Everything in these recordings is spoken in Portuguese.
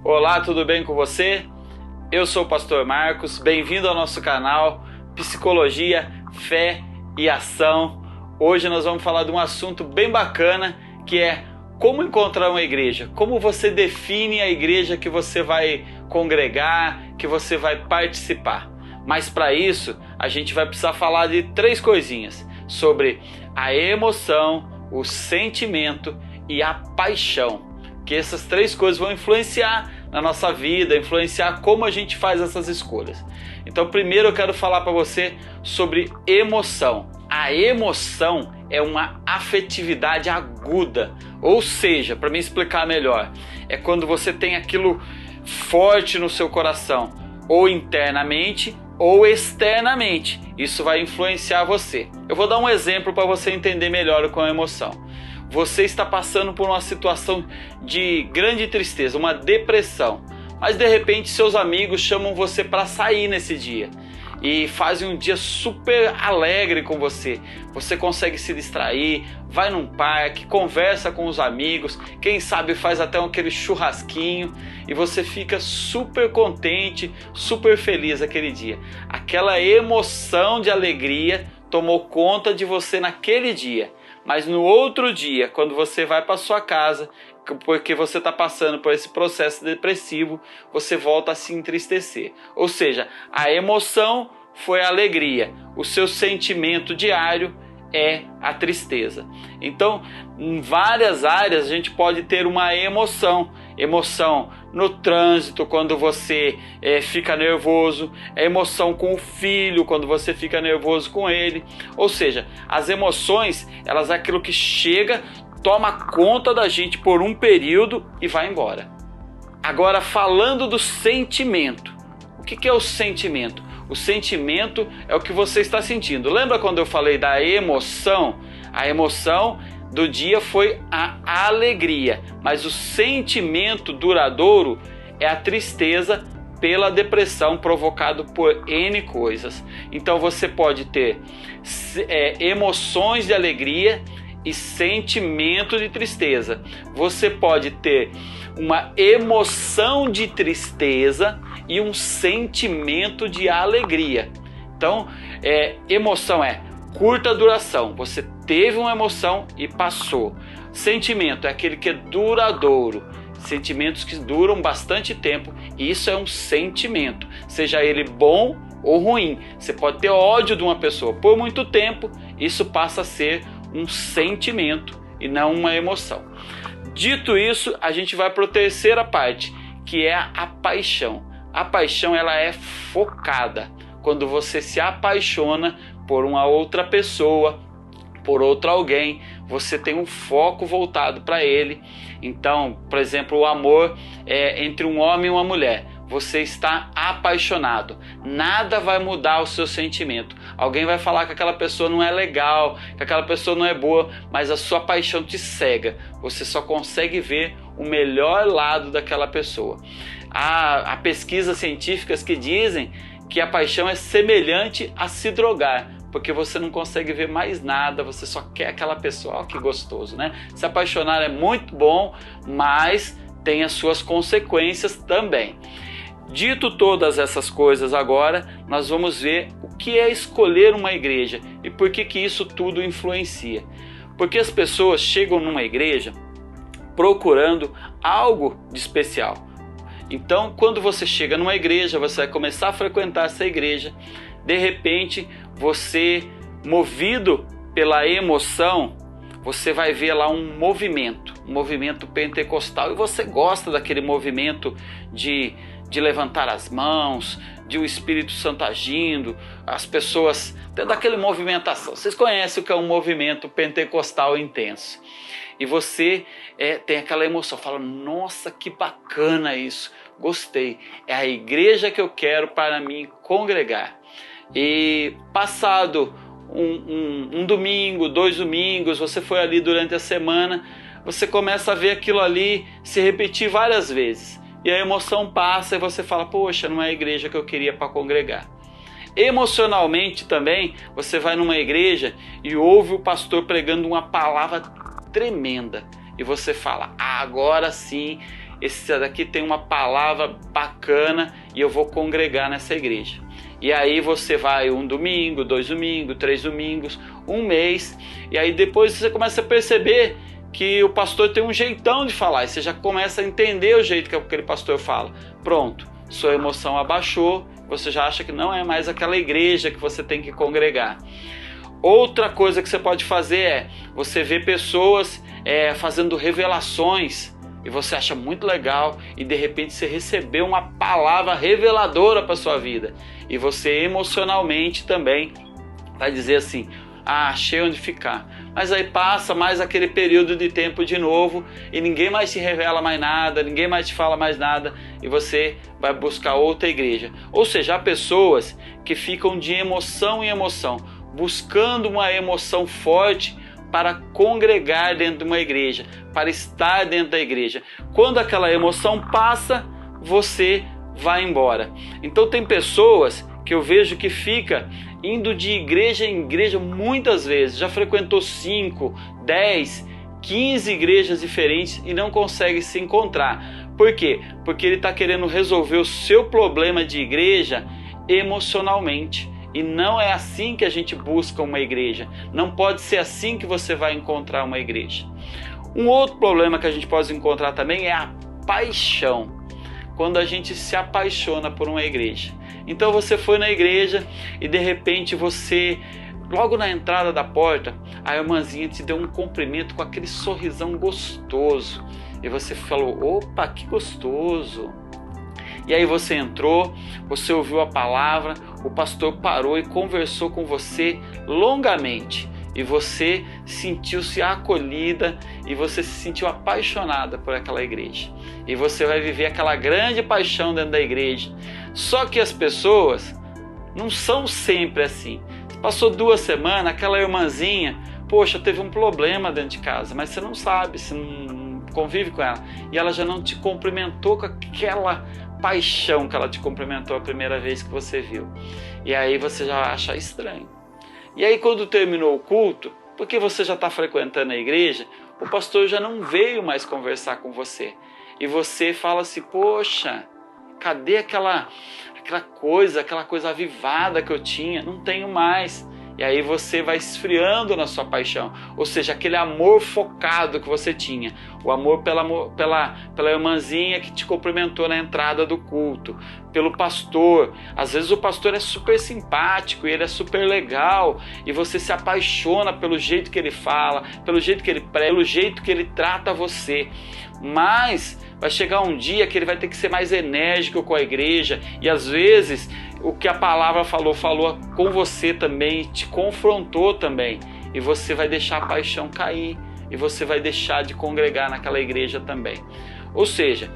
Olá, tudo bem com você? Eu sou o Pastor Marcos, bem-vindo ao nosso canal Psicologia, Fé e Ação. Hoje nós vamos falar de um assunto bem bacana, que é como encontrar uma igreja, como você define a igreja que você vai congregar, que você vai participar. Mas para isso, a gente vai precisar falar de três coisinhas, sobre a emoção, o sentimento e a paixão. Que essas três coisas vão influenciar na nossa vida, influenciar como a gente faz essas escolhas. Então, primeiro eu quero falar para você sobre emoção. A emoção é uma afetividade aguda, ou seja, para me explicar melhor, é quando você tem aquilo forte no seu coração, ou internamente ou externamente. Isso vai influenciar você. Eu vou dar um exemplo para você entender melhor com a emoção. Você está passando por uma situação de grande tristeza, uma depressão, mas de repente seus amigos chamam você para sair nesse dia e fazem um dia super alegre com você. Você consegue se distrair, vai num parque, conversa com os amigos, quem sabe faz até aquele churrasquinho e você fica super contente, super feliz aquele dia. Aquela emoção de alegria tomou conta de você naquele dia. Mas no outro dia, quando você vai para sua casa, porque você está passando por esse processo depressivo, você volta a se entristecer. Ou seja, a emoção foi a alegria, o seu sentimento diário é a tristeza. Então, em várias áreas a gente pode ter uma emoção. Emoção no trânsito, quando você fica nervoso. A emoção com o filho, quando você fica nervoso com ele. Ou seja, as emoções, elas é aquilo que chega, toma conta da gente por um período e vai embora. Agora, falando do sentimento. O que é o sentimento? O sentimento é o que você está sentindo. Lembra quando eu falei da emoção? A emoção do dia foi a alegria, mas o sentimento duradouro é a tristeza pela depressão provocado por N coisas. Então você pode ter emoções de alegria e sentimento de tristeza. Você pode ter uma emoção de tristeza e um sentimento de alegria. Então, emoção é curta duração. Você teve uma emoção e passou. Sentimento é aquele que é duradouro. Sentimentos que duram bastante tempo. E isso é um sentimento, seja ele bom ou ruim. Você pode ter ódio de uma pessoa por muito tempo. Isso passa a ser um sentimento e não uma emoção. Dito isso, a gente vai para a terceira parte, que é a paixão. A paixão, ela é focada. Quando você se apaixona por uma outra pessoa, por outro alguém, você tem um foco voltado para ele. Então, por exemplo, o amor entre um homem e uma mulher. Você está apaixonado. Nada vai mudar o seu sentimento. Alguém vai falar que aquela pessoa não é legal, que aquela pessoa não é boa, mas a sua paixão te cega. Você só consegue ver o melhor lado daquela pessoa. Há pesquisas científicas que dizem que a paixão é semelhante a se drogar, porque você não consegue ver mais nada, você só quer aquela pessoa. Olha que gostoso, né? Se apaixonar é muito bom, mas tem as suas consequências também. Dito todas essas coisas agora, nós vamos ver o que é escolher uma igreja e por que isso tudo influencia. Porque as pessoas chegam numa igreja procurando algo de especial. Então, quando você chega numa igreja, você vai começar a frequentar essa igreja, de repente, você, movido pela emoção, você vai ver lá um movimento pentecostal, e você gosta daquele movimento de levantar as mãos, de o Espírito Santo agindo, as pessoas tendo aquela movimentação. Vocês conhecem o que é um movimento pentecostal intenso. E você tem aquela emoção, fala, nossa, que bacana isso, gostei, é a igreja que eu quero para me congregar. E passado um domingo, 2 domingos, você foi ali durante a semana, você começa a ver aquilo ali se repetir várias vezes. E a emoção passa e você fala, poxa, não é a igreja que eu queria para congregar. Emocionalmente também, você vai numa igreja e ouve o pastor pregando uma palavra tremenda. E você fala, agora sim, esse daqui tem uma palavra bacana e eu vou congregar nessa igreja. E aí você vai um domingo, 2 domingos, 3 domingos, um mês, e aí depois você começa a perceber que o pastor tem um jeitão de falar, e você já começa a entender o jeito que aquele pastor fala. Pronto, sua emoção abaixou, você já acha que não é mais aquela igreja que você tem que congregar. Outra coisa que você pode fazer é, você vê pessoas fazendo revelações, e você acha muito legal, e de repente você recebeu uma palavra reveladora para sua vida, e você emocionalmente também vai dizer assim, achei onde ficar. Mas aí passa mais aquele período de tempo de novo e ninguém mais te revela mais nada, ninguém mais te fala mais nada e você vai buscar outra igreja. Ou seja, há pessoas que ficam de emoção em emoção, buscando uma emoção forte para congregar dentro de uma igreja, para estar dentro da igreja. Quando aquela emoção passa, você vai embora. Então tem pessoas que eu vejo que fica indo de igreja em igreja muitas vezes, já frequentou 5, 10, 15 igrejas diferentes e não consegue se encontrar. Por quê? Porque ele está querendo resolver o seu problema de igreja emocionalmente. E não é assim que a gente busca uma igreja. Não pode ser assim que você vai encontrar uma igreja. Um outro problema que a gente pode encontrar também é a paixão. Quando a gente se apaixona por uma igreja. Então você foi na igreja e de repente você, logo na entrada da porta, a irmãzinha te deu um cumprimento com aquele sorrisão gostoso. E você falou, opa, que gostoso. E aí você entrou, você ouviu a palavra, o pastor parou e conversou com você longamente. E você sentiu-se acolhida e você se sentiu apaixonada por aquela igreja. E você vai viver aquela grande paixão dentro da igreja. Só que as pessoas não são sempre assim. Passou 2 semanas, aquela irmãzinha, poxa, teve um problema dentro de casa, mas você não sabe, você não convive com ela. E ela já não te cumprimentou com aquela paixão que ela te cumprimentou a primeira vez que você viu. E aí você já acha estranho. E aí quando terminou o culto, porque você já está frequentando a igreja, o pastor já não veio mais conversar com você. E você fala assim, poxa, cadê aquela coisa avivada que eu tinha? Não tenho mais. E aí você vai esfriando na sua paixão. Ou seja, aquele amor focado que você tinha. O amor pela irmãzinha que te cumprimentou na entrada do culto. Pelo pastor. Às vezes o pastor é super simpático e ele é super legal. E você se apaixona pelo jeito que ele fala, pelo jeito que ele prega, pelo jeito que ele trata você. Mas vai chegar um dia que ele vai ter que ser mais enérgico com a igreja. E às vezes o que a palavra falou com você também, te confrontou também. E você vai deixar a paixão cair. E você vai deixar de congregar naquela igreja também. Ou seja,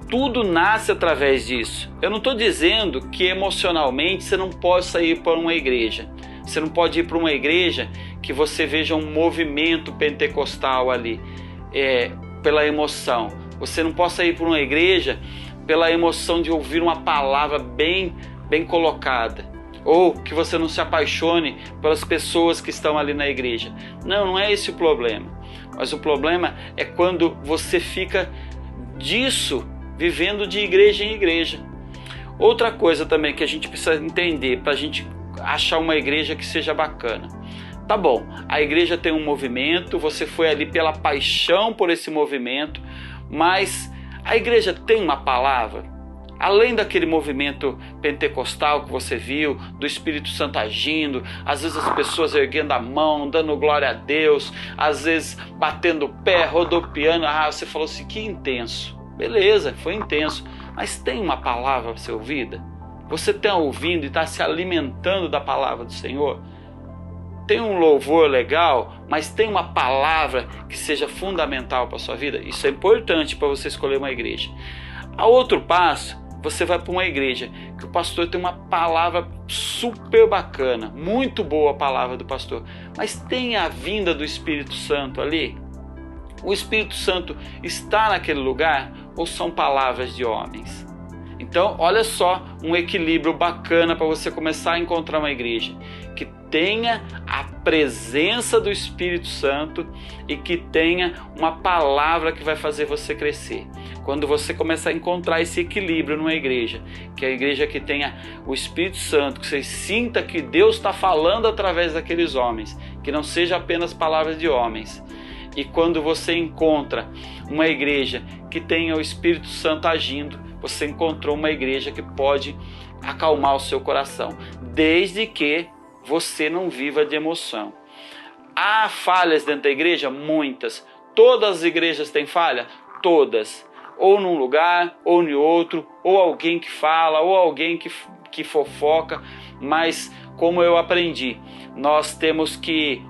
tudo nasce através disso. Eu não estou dizendo que emocionalmente você não possa ir para uma igreja. Você não pode ir para uma igreja que você veja um movimento pentecostal ali, pela emoção. Você não possa ir para uma igreja pela emoção de ouvir uma palavra bem colocada. Ou que você não se apaixone pelas pessoas que estão ali na igreja. Não é esse o problema. Mas o problema é quando você fica disso, vivendo de igreja em igreja. Outra coisa também que a gente precisa entender para a gente achar uma igreja que seja bacana. Tá bom, a igreja tem um movimento, você foi ali pela paixão por esse movimento, mas a igreja tem uma palavra? Além daquele movimento pentecostal que você viu, do Espírito Santo agindo, às vezes as pessoas erguendo a mão, dando glória a Deus, às vezes batendo o pé, rodopiando, você falou assim, que intenso. Beleza, foi intenso, mas tem uma palavra para ser ouvida? Você está ouvindo e está se alimentando da palavra do Senhor? Tem um louvor legal, mas tem uma palavra que seja fundamental para a sua vida? Isso é importante para você escolher uma igreja. A outro passo, você vai para uma igreja que o pastor tem uma palavra super bacana, muito boa a palavra do pastor, mas tem a vinda do Espírito Santo ali? O Espírito Santo está naquele lugar ou são palavras de homens? Então, olha só um equilíbrio bacana para você começar a encontrar uma igreja que tenha a presença do Espírito Santo e que tenha uma palavra que vai fazer você crescer. Quando você começa a encontrar esse equilíbrio numa igreja, que é a igreja que tenha o Espírito Santo, que você sinta que Deus está falando através daqueles homens, que não seja apenas palavras de homens. E quando você encontra uma igreja que tenha o Espírito Santo agindo, você encontrou uma igreja que pode acalmar o seu coração, desde que você não viva de emoção. Há falhas dentro da igreja? Muitas. Todas as igrejas têm falha? Todas. Ou num lugar, ou em outro, ou alguém que fala, ou alguém que fofoca. Mas, como eu aprendi, nós temos que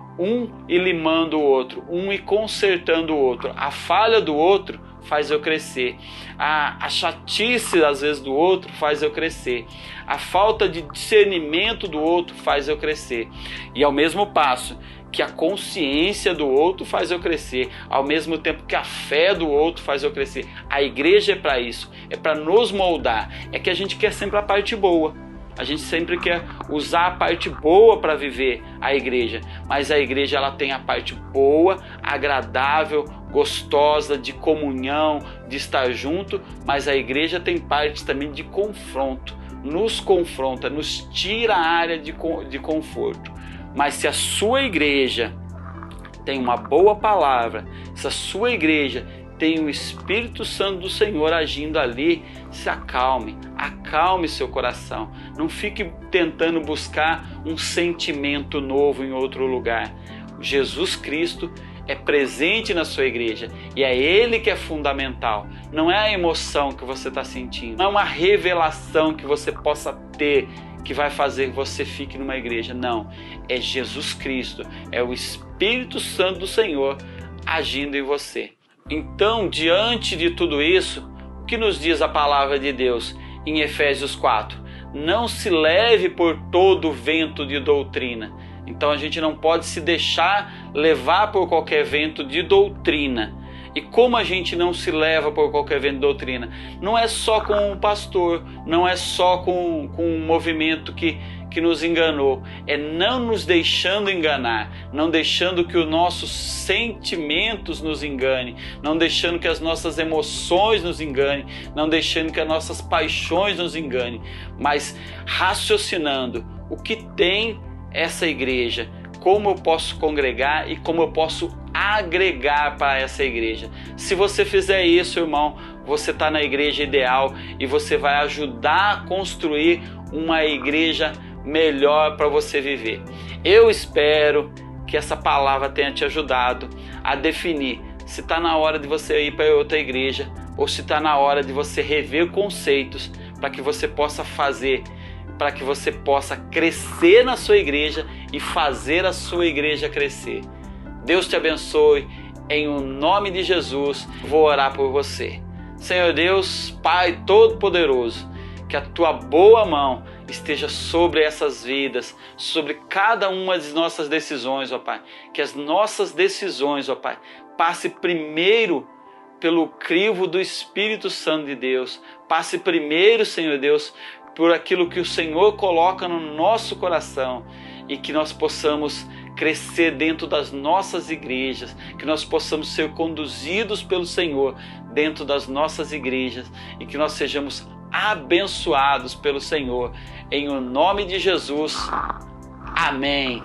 ir limando o outro, ir consertando o outro. A falha do outro faz eu crescer. A chatice, às vezes, do outro faz eu crescer. A falta de discernimento do outro faz eu crescer. E ao mesmo passo que a consciência do outro faz eu crescer, ao mesmo tempo que a fé do outro faz eu crescer. A igreja é para isso, é para nos moldar. É que a gente quer sempre a parte boa. A gente sempre quer usar a parte boa para viver a igreja, mas a igreja ela tem a parte boa, agradável, gostosa, de comunhão, de estar junto, mas a igreja tem parte também de confronto, nos confronta, nos tira a área de conforto. Mas se a sua igreja tem uma boa palavra, se a sua igreja tem o Espírito Santo do Senhor agindo ali, se acalme, acalme seu coração. Não fique tentando buscar um sentimento novo em outro lugar. Jesus Cristo é presente na sua igreja e é Ele que é fundamental. Não é a emoção que você está sentindo, não é uma revelação que você possa ter que vai fazer que você fique numa igreja. Não, é Jesus Cristo, é o Espírito Santo do Senhor agindo em você. Então, diante de tudo isso, o que nos diz a palavra de Deus em Efésios 4? Não se leve por todo vento de doutrina. Então a gente não pode se deixar levar por qualquer vento de doutrina. E como a gente não se leva por qualquer vento de doutrina? Não é só com o pastor, não é só com um movimento que nos enganou. É não nos deixando enganar, não deixando que os nossos sentimentos nos enganem, não deixando que as nossas emoções nos enganem, não deixando que as nossas paixões nos enganem, mas raciocinando o que tem essa igreja, como eu posso congregar e como eu posso agregar para essa igreja. Se você fizer isso, irmão, você está na igreja ideal e você vai ajudar a construir uma igreja melhor para você viver. Eu espero que essa palavra tenha te ajudado a definir se está na hora de você ir para outra igreja ou se está na hora de você rever conceitos para que você possa fazer, para que você possa crescer na sua igreja e fazer a sua igreja crescer. Deus te abençoe, em o nome de Jesus, vou orar por você. Senhor Deus, Pai Todo-Poderoso, que a Tua boa mão esteja sobre essas vidas, sobre cada uma das nossas decisões, ó Pai. Que as nossas decisões, ó Pai, passe primeiro pelo crivo do Espírito Santo de Deus. Passe primeiro, Senhor Deus, por aquilo que o Senhor coloca no nosso coração e que nós possamos crescer dentro das nossas igrejas, que nós possamos ser conduzidos pelo Senhor dentro das nossas igrejas e que nós sejamos abençoados pelo Senhor. Em o nome de Jesus. Amém.